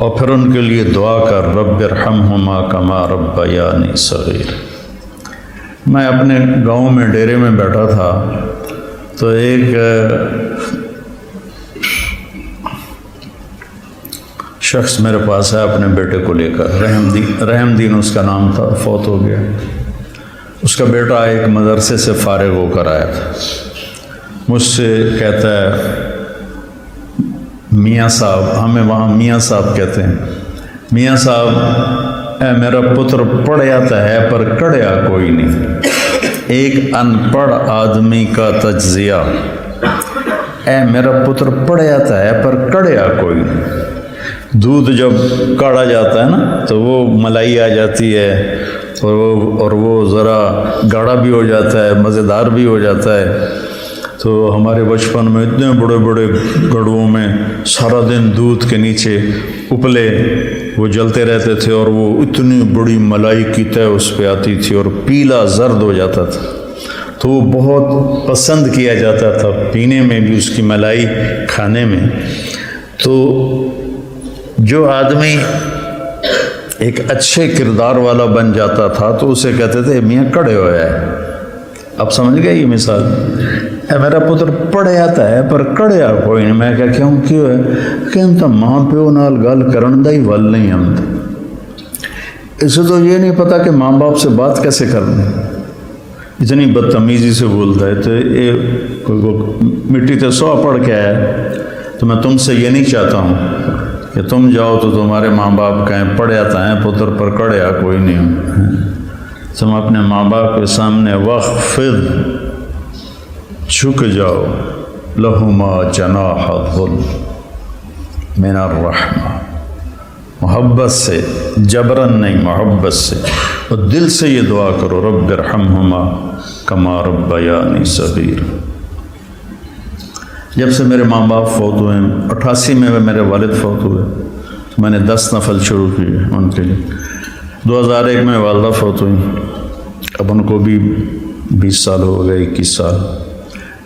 اور پھر ان کے لیے دعا کر رب ارحمہما کما ربیانی صغیر۔ میں اپنے گاؤں میں ڈیرے میں بیٹھا تھا تو ایک شخص میرے پاس ہے اپنے بیٹے کو لے کر، رحم دین اس کا نام تھا، فوت ہو گیا۔ اس کا بیٹا ایک مدرسے سے فارغ ہو کر آیا تھا، مجھ سے کہتا ہے میاں صاحب، ہمیں وہاں میاں صاحب کہتے ہیں، میاں صاحب اے میرا پتر پڑھ آتا ہے پر کڑیا کوئی نہیں، ایک ان پڑھ آدمی کا تجزیہ، اے میرا پتر پڑھ آتا ہے پر کڑیا کوئی نہیں۔ دودھ جب کاڑا جاتا ہے نا تو وہ ملائی آ جاتی ہے اور وہ ذرا گاڑھا بھی ہو جاتا ہے، مزیدار بھی ہو جاتا ہے۔ تو ہمارے بچپن میں اتنے بڑے بڑے گڑھوں میں سارا دن دودھ کے نیچے اپلے وہ جلتے رہتے تھے اور وہ اتنی بڑی ملائی کی طے اس پہ آتی تھی اور پیلا زرد ہو جاتا تھا، تو وہ بہت پسند کیا جاتا تھا پینے میں بھی، اس کی ملائی کھانے میں۔ تو جو آدمی ایک اچھے کردار والا بن جاتا تھا تو اسے کہتے تھے میاں کڑے ہویا ہے۔ اب سمجھ گئے یہ مثال؟ اے میرا پتر پڑھے آتا ہے پر کڑیا کوئی نہیں۔ میں کہا کیوں ہے کہ ہم تو ماں پیو نال گل کرن دا ہی ول نہیں، ہم اسے تو یہ نہیں پتا کہ ماں باپ سے بات کیسے کرنی، اتنی بدتمیزی سے بولتا ہے۔ تو یہ مٹی تے سو پڑھ کے آیا، تو میں تم سے یہ نہیں چاہتا ہوں کہ تم جاؤ تو تمہارے ماں باپ کہیں پڑھ آتا ہے پتر پر کڑیا کوئی نہیں۔ تم اپنے ماں باپ کے سامنے وخفض، جھک جاؤ، لہما جناح الذل من الرحمہ، محبت سے، جبرن نہیں، محبت سے، اور دل سے یہ دعا کرو رب ارحمہما کما ربیانی صغیر۔ جب سے میرے ماں باپ فوت ہوئے، 88 میں میرے والد فوت ہوئے، میں نے 10 نفل شروع کیے ان کے لیے۔ 2001 میں والدہ فوت ہوئی، اب ان کو بھی 20 سال ہو گئے، 21 سال۔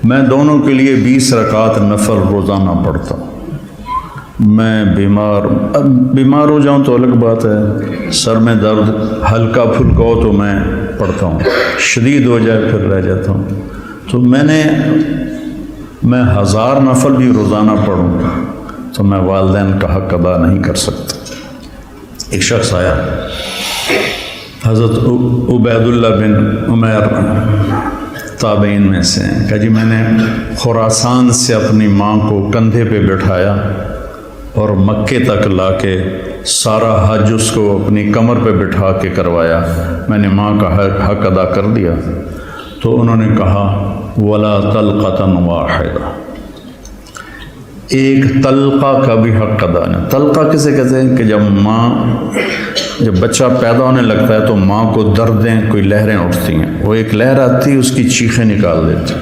میں دونوں کے لیے 20 رکعت نفل روزانہ پڑھتا ہوں۔ میں بیمار ہو جاؤں تو الگ بات ہے، سر میں درد ہلکا پھلکا ہو تو میں پڑھتا ہوں، شدید ہو جائے پھر رہ جاتا ہوں۔ تو میں 1000 نفل بھی روزانہ پڑھوں تو میں والدین کا حق ادا نہیں کر سکتا۔ ایک شخص آیا، حضرت عبید اللہ بن عمیر تابعین میں سے ہیں، کہ جی میں نے خراسان سے اپنی ماں کو کندھے پہ بٹھایا اور مکے تک لا کے سارا حج اس کو اپنی کمر پہ بٹھا کے کروایا، میں نے ماں کا حق ادا کر دیا۔ تو انہوں نے کہا ولا طلقۃ واحدہ، ایک طلقہ کا بھی حق ادا نہیں۔ طلقہ کسے کہتے ہیں کہ جب بچہ پیدا ہونے لگتا ہے تو ماں کو دردیں، کوئی لہریں اٹھتی ہیں، وہ ایک لہر آتی، اس کی چیخیں نکال دیتی،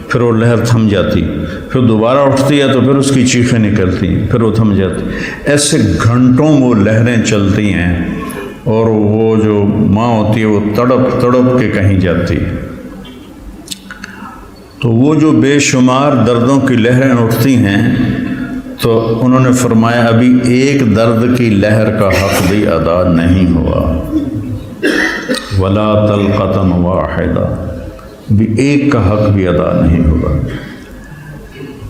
پھر وہ لہر تھم جاتی، پھر دوبارہ اٹھتی ہے تو پھر اس کی چیخیں نکلتی ہیں، پھر وہ تھم جاتی۔ ایسے گھنٹوں وہ لہریں چلتی ہیں اور وہ جو ماں ہوتی ہے وہ تڑپ تڑپ کے کہیں جاتی ہے۔ تو وہ جو بے شمار دردوں کی لہریں اٹھتی ہیں، تو انہوں نے فرمایا ابھی ایک درد کی لہر کا حق بھی ادا نہیں ہوا، ولا طلقۃ واحدہ، بھی ایک کا حق بھی ادا نہیں ہوا۔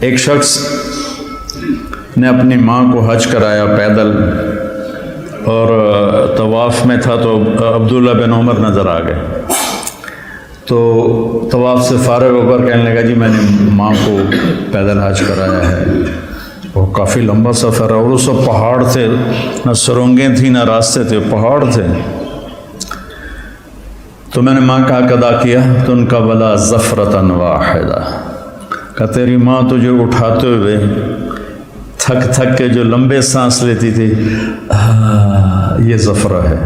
ایک شخص نے اپنی ماں کو حج کرایا پیدل، اور طواف میں تھا تو عبداللہ بن عمر نظر آ گئے، تو طواف سے فارغ ہو کر کہنے لگا جی میں نے ماں کو پیدل حج کرایا ہے، وہ کافی لمبا سفر ہے، اور اس وقت پہاڑ تھے، نہ سرنگیں تھیں نہ راستے تھے، پہاڑ تھے۔ تو میں نے ماں کا حق ادا کیا، تو ان کا ولا ظفرۃ واحدہ، کہ تیری ماں تجھے اٹھاتے ہوئے تھک تھک کے جو لمبے سانس لیتی تھی، یہ ظفرہ ہے،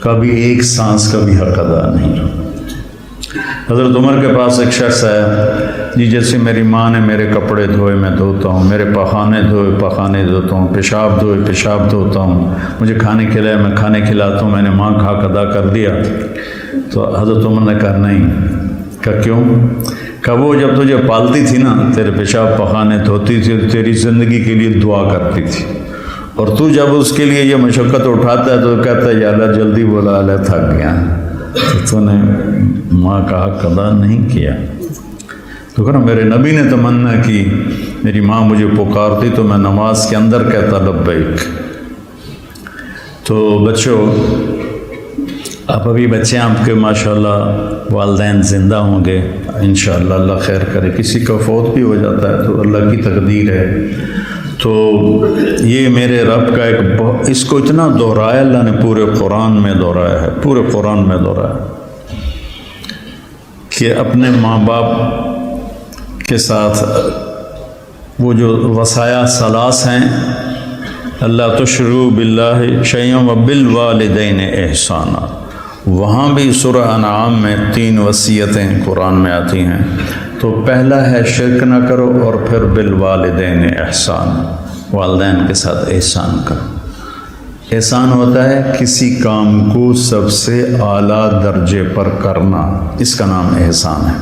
کبھی ایک سانس کا بھی حق ادا نہیں۔ حضرت عمر کے پاس ایک شخص آیا، جی جیسے میری ماں نے میرے کپڑے دھوئے میں دھوتا ہوں، میرے پخانے دھوئے پخانے دھوتا ہوں، پیشاب دھوئے پیشاب دھوتا ہوں، مجھے کھانے کھلائے میں کھانے کھلاتا ہوں، میں نے ماں کا حق ادا کر دیا۔ تو حضرت عمر نے کہا نہیں۔ کہا کیوں؟ کہ وہ جب تجھے پالتی تھی نا، تیرے پیشاب پخانے دھوتی تھی، تیری زندگی کے لیے دعا کرتی تھی، اور تو جب اس کے لیے یہ مشقت اٹھاتا ہے تو کہتا ہے یا اللہ جلدی بولا، اللہ تھک گیا، تو نے ماں کا حق ادا نہیں کیا۔ تو کہنا میرے نبی نے تمنا کی، میری ماں مجھے پکارتی تو میں نماز کے اندر کہتا لبیک۔ تو بچوں، آپ ابھی بچے آپ کے ماشاءاللہ والدین زندہ ہوں گے انشاءاللہ، اللہ خیر کرے، کسی کا فوت بھی ہو جاتا ہے تو اللہ کی تقدیر ہے۔ تو یہ میرے رب کا ایک اس کو اتنا دہرایا اللہ نے، پورے قرآن میں دہرایا ہے، پورے قرآن میں دہرایا کہ اپنے ماں باپ کے ساتھ وہ جو وصایا ثلاث ہیں، اللہ تشرکوا باللہ شیئا وبالوالدین احسانا، وہاں بھی سورہ انعام میں 3 وصیتیں قرآن میں آتی ہیں۔ تو پہلا ہے شرک نہ کرو، اور پھر بالوالدین احسان، والدین کے ساتھ احسان کرو۔ احسان ہوتا ہے کسی کام کو سب سے اعلیٰ درجے پر کرنا، اس کا نام احسان ہے۔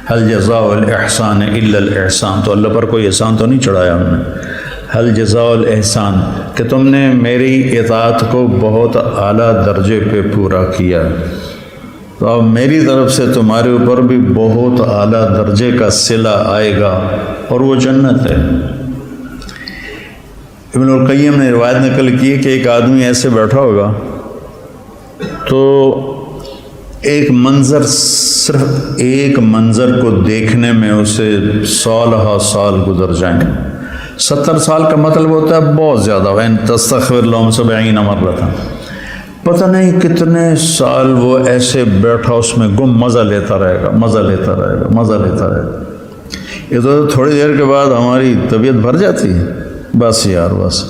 هل جزاء الاحسان الا الاحسان، تو اللہ پر کوئی احسان تو نہیں چڑھایا ہم نے۔ هل جزاء الاحسان کہ تم نے میری اطاعت کو بہت اعلیٰ درجے پہ پورا کیا، تو اب میری طرف سے تمہارے اوپر بھی بہت اعلیٰ درجے کا صلہ آئے گا، اور وہ جنت ہے۔ ابن القیم نے روایت نقل کی کہ ایک آدمی ایسے بیٹھا ہوگا تو ایک منظر، صرف ایک منظر کو دیکھنے میں اسے سالہ سال گزر جائیں گے۔ 70 سال کا مطلب ہوتا ہے بہت زیادہ، وَإِن تَسْتَغْفِرْ لَهُمْ 70 مَرَّةً، پتہ نہیں کتنے سال وہ ایسے بیٹھا اس میں گم مزہ لیتا رہے گا، مزہ لیتا رہے گا، مزہ لیتا رہے گا۔ یہ تو تھوڑی دیر کے بعد ہماری طبیعت بھر جاتی ہے، بس یار بس۔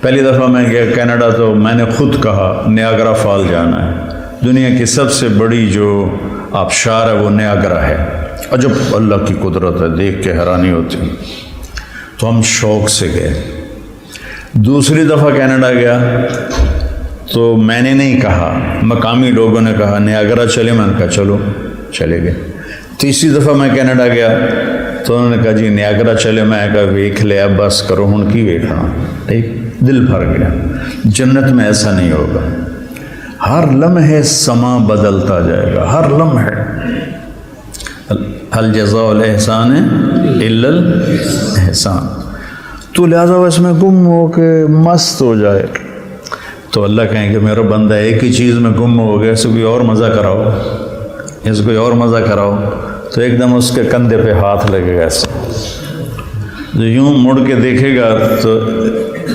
پہلی دفعہ میں گیا کینیڈا تو میں نے خود کہا نیاگرا فال جانا ہے، دنیا کی سب سے بڑی جو آبشار ہے وہ نیاگرا ہے، عجب اللہ کی قدرت ہے، دیکھ کے حیرانی ہوتی ہے۔ تو ہم شوق سے گئے۔ دوسری دفعہ کینیڈا گیا تو میں نے نہیں کہا، مقامی لوگوں نے کہا نیاگرا چلے، میں نے کہا چلو، چلے گئے۔ تیسری دفعہ میں کینیڈا گیا تو انہوں نے کہا جی نیاگرا چلے، میں کہا ویکھ لیا، بس کرو ہن کی ویکھنا، ٹھیک، دل بھر گیا۔ جنت میں ایسا نہیں ہوگا، ہر لمحے سما بدلتا جائے گا، ہر لمحے۔ هل جزاء الاحسان الا الاحسان، تو لہٰذا اس میں گم ہو کے مست ہو جائے تو اللہ کہیں کہ میرا بندہ ایک ہی چیز میں گم ہو گیا، اسے کوئی اور مزہ کراؤ، اسے کوئی اور مزہ کراؤ، تو ایک دم اس کے کندھے پہ ہاتھ لگے گا ایسے، جو یوں مڑ کے دیکھے گا تو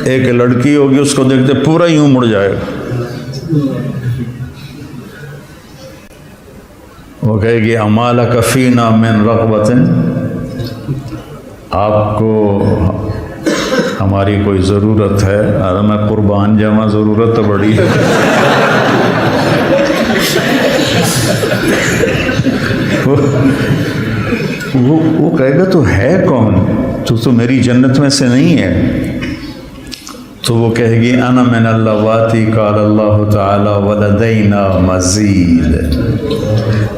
ایک لڑکی ہوگی اس کو دیکھتے پورا یوں مڑ جائے گا، وہ کہے گی امالک فینا من رغبت، آپ کو ہماری کوئی ضرورت ہے؟ میں قربان جاواں، ضرورت تو بڑی ہے۔ وہ کہے گا تو ہے کون، تو میری جنت میں سے نہیں ہے؟ تو وہ کہے گی انا من اللواتی قال اللہ تعالی ولدینا مزید،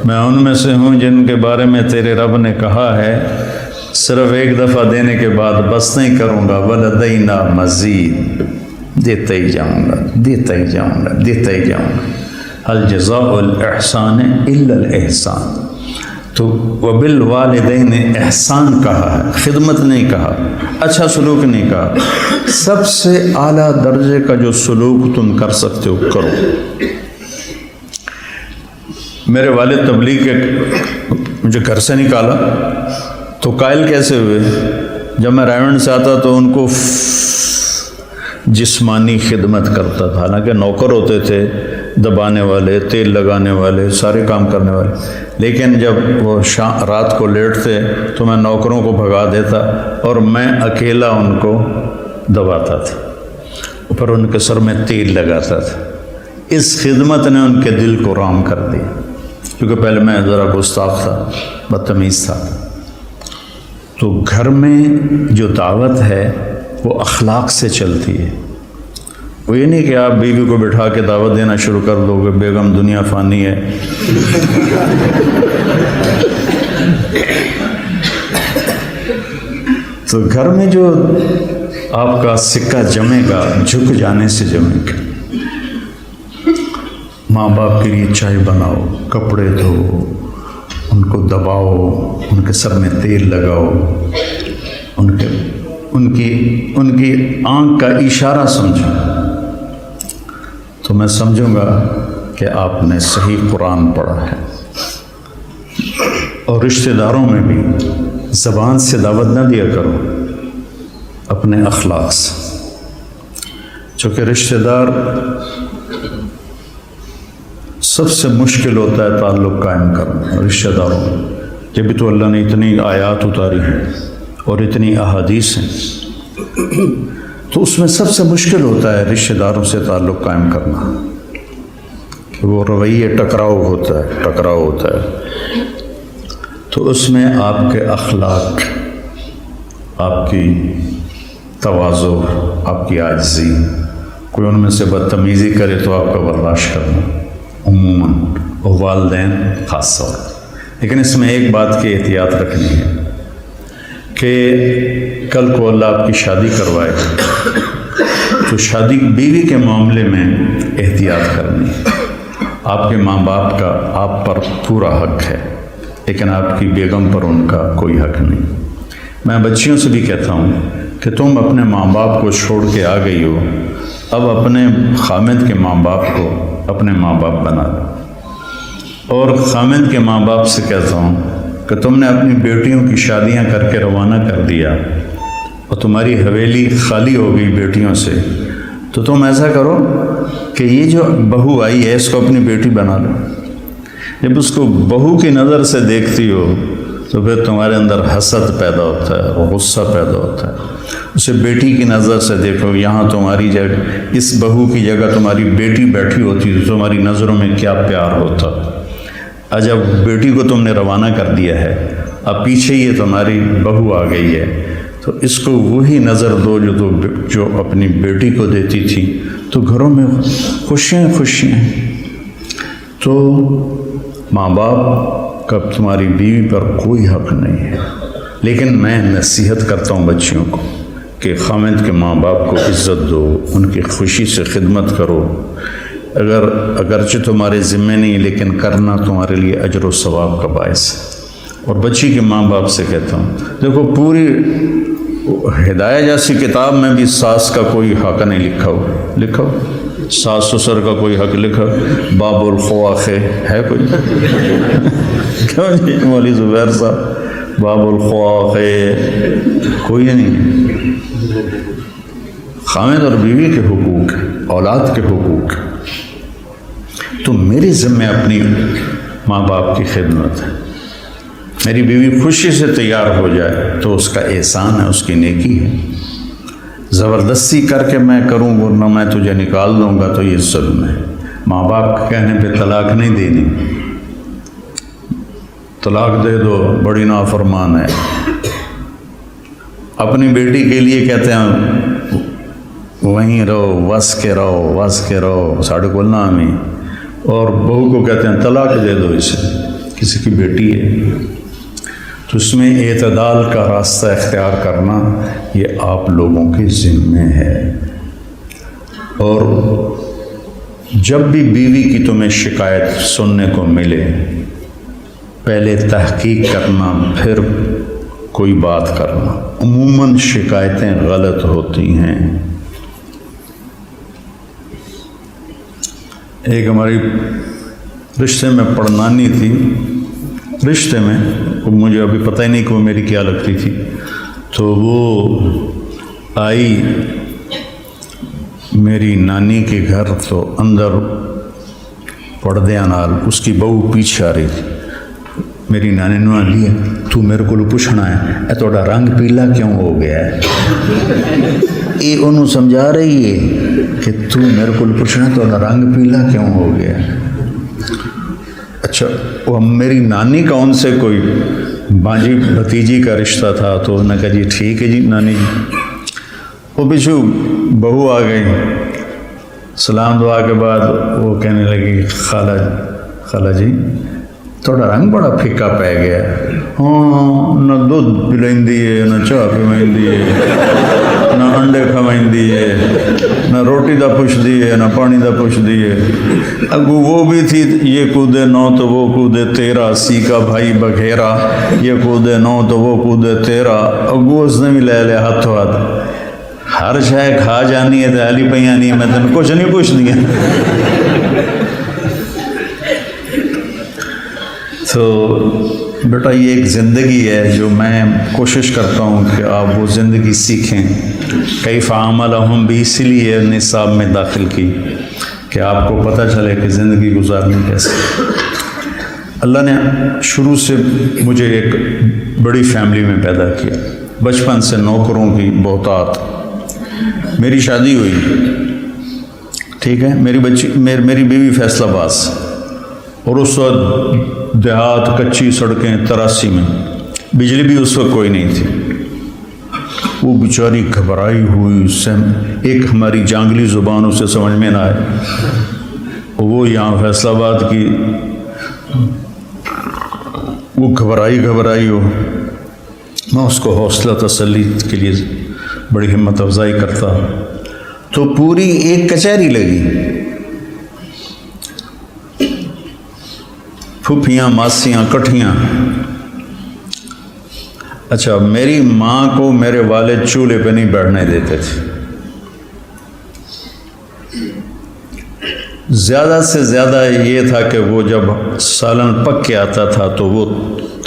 میں ان میں سے ہوں جن کے بارے میں تیرے رب نے کہا ہے صرف ایک دفعہ دینے کے بعد بس نہیں کروں گا، ولدینا مزید، دیتا ہی جاؤں گا، دیتا ہی جاؤں گا، دیتا ہی جاؤں گا۔ هل جزاء الاحسان الا الاحسان، تو وبالوالدین احسان کہا ہے، خدمت نہیں کہا، اچھا سلوک نہیں کہا، سب سے اعلیٰ درجے کا جو سلوک تم کر سکتے ہو کرو۔ میرے والد تبلیغ کے مجھے گھر سے نکالا تو قائل کیسے ہوئے؟ جب میں رائمنڈ سے آتا تو ان کو جسمانی خدمت کرتا تھا، حالانکہ نوکر ہوتے تھے، دبانے والے، تیل لگانے والے، سارے کام کرنے والے، لیکن جب وہ رات کو لیٹتے تو میں نوکروں کو بھگا دیتا اور میں اکیلا ان کو دباتا تھا، اوپر ان کے سر میں تیل لگاتا تھا۔ اس خدمت نے ان کے دل کو رام کر دیا، کیونکہ پہلے میں ذرا گستاخ تھا، بدتمیز تھا۔ تو گھر میں جو دعوت ہے وہ اخلاق سے چلتی ہے، وہ یہ نہیں کہ آپ بیوی کو بٹھا کے دعوت دینا شروع کر دو گے، بیگم دنیا فانی ہے، تو گھر میں جو آپ کا سکہ جمے گا جھک جانے سے جمے گا. ماں باپ کے لیے چائے بناؤ، کپڑے دھو، ان کو دباؤ، ان کے سر میں تیل لگاؤ، ان کی آنکھ کا اشارہ سمجھو، تو میں سمجھوں گا کہ آپ نے صحیح قرآن پڑھا ہے. اور رشتہ داروں میں بھی زبان سے دعوت نہ دیا کرو، اپنے اخلاق سے، چونکہ رشتہ دار سب سے مشکل ہوتا ہے تعلق قائم کرنا رشتہ داروں میں. جب تو اللہ نے اتنی آیات اتاری ہیں اور اتنی احادیث ہیں، تو اس میں سب سے مشکل ہوتا ہے رشتہ داروں سے تعلق قائم کرنا، کہ وہ رویے ٹکراؤ ہوتا ہے. تو اس میں آپ کے اخلاق، آپ کی تواضع، آپ کی عاجزی، کوئی ان میں سے بدتمیزی کرے تو آپ کا برداشت کرنا عموماً، اور والدین خاص طور. لیکن اس میں ایک بات کی احتیاط رکھنی ہے کہ کل کو اللہ آپ کی شادی کروائے تو شادی بیوی کے معاملے میں احتیاط کرنی ہے. آپ کے ماں باپ کا آپ پر پورا حق ہے، لیکن آپ کی بیگم پر ان کا کوئی حق نہیں. میں بچیوں سے بھی کہتا ہوں کہ تم اپنے ماں باپ کو چھوڑ کے آ گئی ہو، اب اپنے خامد کے ماں باپ کو اپنے ماں باپ بنا دو. اور خامد کے ماں باپ سے کہتا ہوں کہ تم نے اپنی بیٹیوں کی شادیاں کر کے روانہ کر دیا اور تمہاری حویلی خالی ہو گئی بیٹیوں سے، تو تم ایسا کرو کہ یہ جو بہو آئی ہے اس کو اپنی بیٹی بنا لو. جب اس کو بہو کی نظر سے دیکھتی ہو تو پھر تمہارے اندر حسد پیدا ہوتا ہے، غصہ پیدا ہوتا ہے. اسے بیٹی کی نظر سے دیکھو، یہاں تمہاری جگہ، اس بہو کی جگہ تمہاری بیٹی بیٹھی ہوتی تو تمہاری نظروں میں کیا پیار ہوتا. جب بیٹی کو تم نے روانہ کر دیا ہے، اب پیچھے یہ تمہاری بہو آ گئی ہے، تو اس کو وہی نظر دو جو اپنی بیٹی کو دیتی تھی، تو گھروں میں خوشیاں. تو ماں باپ کا تمہاری بیوی پر کوئی حق نہیں ہے. لیکن میں نصیحت کرتا ہوں بچیوں کو کہ خامد کے ماں باپ کو عزت دو، ان کی خوشی سے خدمت کرو. اگرچہ تمہارے ذمے نہیں، لیکن کرنا تمہارے لیے اجر و ثواب کا باعث ہے. اور بچی کے ماں باپ سے کہتا ہوں، دیکھو پوری ہدایہ جیسی کتاب میں بھی ساس کا کوئی حق نہیں لکھا ہو. ساس سسر کا کوئی حق لکھا، باب الخواخ ہے کوئی؟ کیوں جی مولوی زبیر صاحب، باب الخواخ کوئی نہیں. خامد اور بیوی کے حقوق، اولاد کے حقوق. تو میری ذمہ اپنی ماں باپ کی خدمت ہے. میری بیوی خوشی سے تیار ہو جائے تو اس کا احسان ہے، اس کی نیکی ہے. زبردستی کر کے میں کروں ورنہ میں تجھے نکال دوں گا تو یہ ظلم ہے. ماں باپ کے کہنے پہ طلاق نہیں دینی. طلاق دے دو بڑی نافرمان ہے. اپنی بیٹی کے لیے کہتے ہیں وہیں رہو، وس کے رہو ساڑھے کو نامی، اور بہو کو کہتے ہیں طلاق دے دو اسے، کسی کی بیٹی ہے. تو اس میں اعتدال کا راستہ اختیار کرنا یہ آپ لوگوں کے ذمے ہے. اور جب بھی بیوی کی تمہیں شکایت سننے کو ملے، پہلے تحقیق کرنا پھر کوئی بات کرنا. عموماً شکایتیں غلط ہوتی ہیں. ایک ہماری رشتے میں پڑنانی تھی، رشتے میں مجھے ابھی پتہ ہی نہیں کہ وہ میری کیا لگتی تھی. تو وہ آئی میری نانی کے گھر، تو اندر پردیاں نال اس کی بہو پیچھے آ رہی تھی. میری نانی نے لیا، تو میرے کو پوچھنا ہے اے تھوڑا رنگ پیلا کیوں ہو گیا ہے. یہ انہوں سمجھا رہی ہے کہ تو میرے کو پوچھنا تھوڑا رنگ پیلا کیوں ہو گیا ہے. اچھا وہ میری نانی کا ان سے کوئی بانجی بھتیجی کا رشتہ تھا، تو انہوں نے کہا جی ٹھیک ہے جی نانی جی. وہ پیچھو بہو آ گئی، سلام دعا کے بعد وہ کہنے لگی خالہ جی تھوڑا رنگ بڑا پھیکا پہ گیا. ہاں نہ دودھ پلائندی ہے نہ چاہ پلائندی ہے نہ انڈے کھوائندی ہے نہ روٹی دا پوچھدی ہے نہ پانی دا پوچھدی ہے. اگو وہ بھی تھی یہ کودے 9 تو وہ کودے 13 سی کا بھائی بگھیرا یہ کودے 9 تو وہ کودے 13. اگو اس نے بھی لے لیا ہاتھوں ہاتھ ہر شے کھا جانی ہے تو علی پہ آنی ہے میں تین کچھ نہیں پوچھنی ہے. تو بیٹا یہ ایک زندگی ہے جو میں کوشش کرتا ہوں کہ آپ وہ زندگی سیکھیں. کیف عاملہم بھی اسی لیے نصاب میں داخل کی کہ آپ کو پتہ چلے کہ زندگی گزارنی کیسے. اللہ نے شروع سے مجھے ایک بڑی فیملی میں پیدا کیا. بچپن سے نوکروں کی بہتات. میری شادی ہوئی ٹھیک ہے. میری بیوی فیصل آباد سے اور اس وقت دیہات کچی سڑکیں 83 میں بجلی بھی اس وقت کوئی نہیں تھی. وہ بیچاری گھبرائی ہوئی اس سے ایک ہماری جانگلی زبان اسے سمجھ میں نہ آئے. وہ یہاں فیصل آباد کی وہ گھبرائی ہو. میں اس کو حوصلہ تسلی کے لیے بڑی ہمت افزائی کرتا. تو پوری ایک کچہری لگی. پھوپھیاں ماسیاں کٹھیاں. اچھا میری ماں کو میرے والد چولہے پہ نہیں بیٹھنے دیتے تھے. زیادہ سے زیادہ یہ تھا کہ وہ جب سالن پک کے آتا تھا تو وہ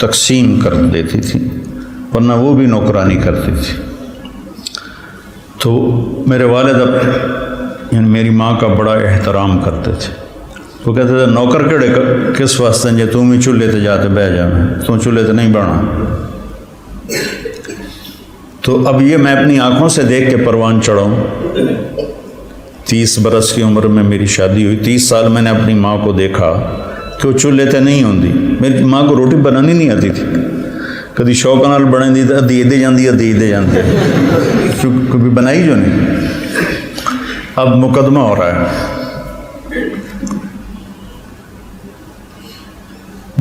تقسیم کر دیتی تھی ورنہ وہ بھی نوکرانی کرتی تھی. تو میرے والد یعنی میری ماں کا بڑا احترام کرتے تھے. وہ کہتے تھے نوکر کڑے کس واسطے جے تم ہی چولہے تے جاتے بہ جانا تم چولہے تے نہیں بڑھنا. تو اب یہ میں اپنی آنکھوں سے دیکھ کے پروان چڑھاؤں. 30 برس کی عمر میں میری شادی ہوئی. 30 سال میں نے اپنی ماں کو دیکھا کہ وہ چولہے تے نہیں ہوندی. میری ماں کو روٹی بنانی نہیں آتی تھی. کدی شوق نال بنے دی ادھی دے جاندی ادھی دے جاندی کبھی بنائی جو نہیں. اب مقدمہ ہو رہا ہے.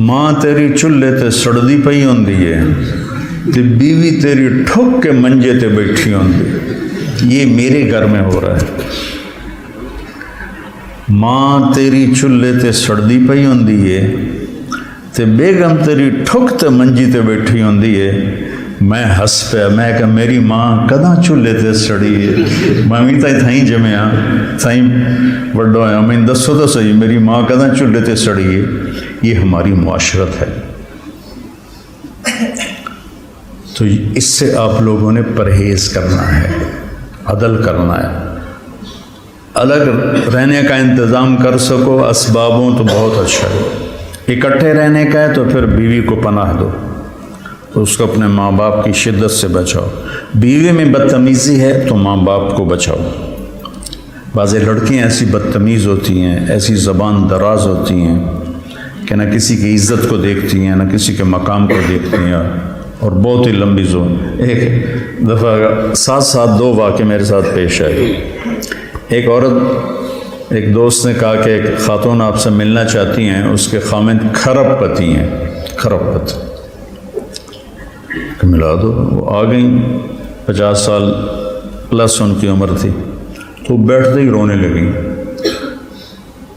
ماں تیری چولہے تے سڑدی پئی ہوندی ہے تے بیوی تیری ٹھک کے منجے تے بیٹھی ہوندی. یہ میرے گھر میں ہو رہا ہے. ماں تیری چولہے تے سڑدی پئی ہوندی ہے تے بیگم تیری ٹھک تے منجی تے بیٹھی ہوندی ہے. میں ہس پیا. میں کہ میری ماں کداں چولہے تے سڑی ہے. میں بھی تھائیں جمیا تھائیں وڈو آیا. میں دسو تو صحیح میری ماں کداں چولہے تے سڑی ہے. یہ ہماری معاشرت ہے. تو اس سے آپ لوگوں نے پرہیز کرنا ہے عدل کرنا ہے. الگ رہنے کا انتظام کر سکو اسبابوں تو بہت اچھا ہے. اکٹھے رہنے کا ہے تو پھر بیوی کو پناہ دو. اس کو اپنے ماں باپ کی شدت سے بچاؤ. بیوی میں بدتمیزی ہے تو ماں باپ کو بچاؤ. بعض لڑکیاں ایسی بدتمیز ہوتی ہیں ایسی زبان دراز ہوتی ہیں کہ نہ کسی کی عزت کو دیکھتی ہیں نہ کسی کے مقام کو دیکھتی ہیں اور بہت ہی لمبی زون. ایک دفعہ ساتھ 2 واقعے میرے ساتھ پیش آئے. ایک عورت ایک دوست نے کہا کہ ایک خاتون آپ سے ملنا چاہتی ہیں. اس کے خامند کھرب پتی ہیں. کھرب پتی کہ ملا دو. وہ آ گئیں. 50 سال پلس ان کی عمر تھی. تو بیٹھتے ہی رونے لگیں.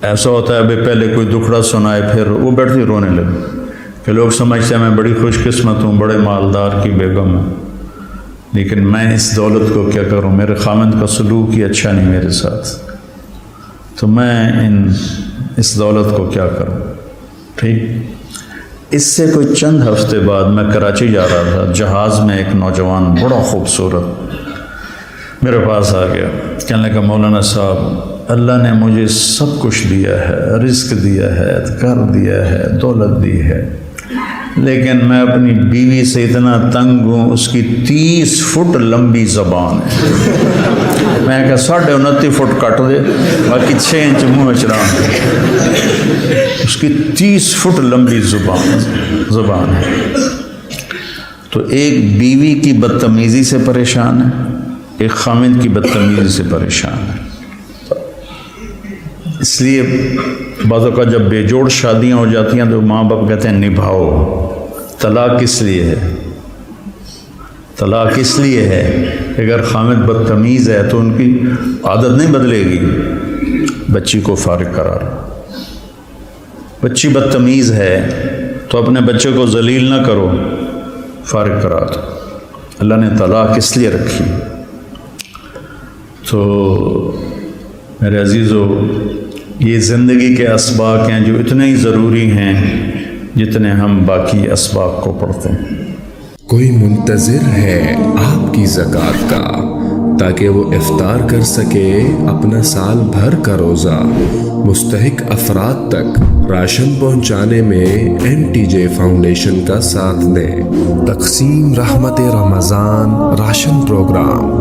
ایسا ہوتا ہے ابھی پہلے کوئی دکھڑا سنائے پھر وہ بیٹھتی رونے لگے کہ لوگ سمجھتے ہیں میں بڑی خوش قسمت ہوں بڑے مالدار کی بیگم ہوں لیکن میں اس دولت کو کیا کروں. میرے خامند کا سلوک ہی اچھا نہیں میرے ساتھ تو میں اس دولت کو کیا کروں. ٹھیک. اس سے کوئی چند ہفتے بعد میں کراچی جا رہا تھا. جہاز میں ایک نوجوان بڑا خوبصورت میرے پاس آ گیا. کہنے لگا مولانا صاحب اللہ نے مجھے سب کچھ دیا ہے. رزق دیا ہے گھر دیا ہے دولت دی ہے لیکن میں اپنی بیوی سے اتنا تنگ ہوں. اس کی 30 فٹ لمبی زبان ہے. میں کہا 29.5 فٹ کٹ دے باقی 6 انچ منہ چڑھا. اس کی 30 فٹ لمبی زبان ہے. تو ایک بیوی کی بدتمیزی سے پریشان ہے ایک خامند کی بدتمیزی سے پریشان ہے. اس لیے بعض اوقات جب بے جوڑ شادیاں ہو جاتی ہیں تو ماں باپ کہتے ہیں نبھاؤ طلاق اس لیے ہے، طلاق اس لیے ہے کہ اگر خامد بدتمیز ہے تو ان کی عادت نہیں بدلے گی، بچی کو فارغ قرار، بچی بدتمیز ہے تو اپنے بچے کو ذلیل نہ کرو، فارغ قرار دو۔ اللہ نے طلاق اس لیے رکھی۔ تو میرے عزیزو، یہ زندگی کے اسباق ہیں جو اتنے ہی ضروری ہیں جتنے ہم باقی اسباق کو پڑھتے ہیں۔ کوئی منتظر ہے آپ کی زکوٰۃ کا تاکہ وہ افطار کر سکے اپنا سال بھر کا روزہ؟ مستحق افراد تک راشن پہنچانے میں NTJ فاؤنڈیشن کا ساتھ دیں۔ تقسیم رحمت رمضان راشن پروگرام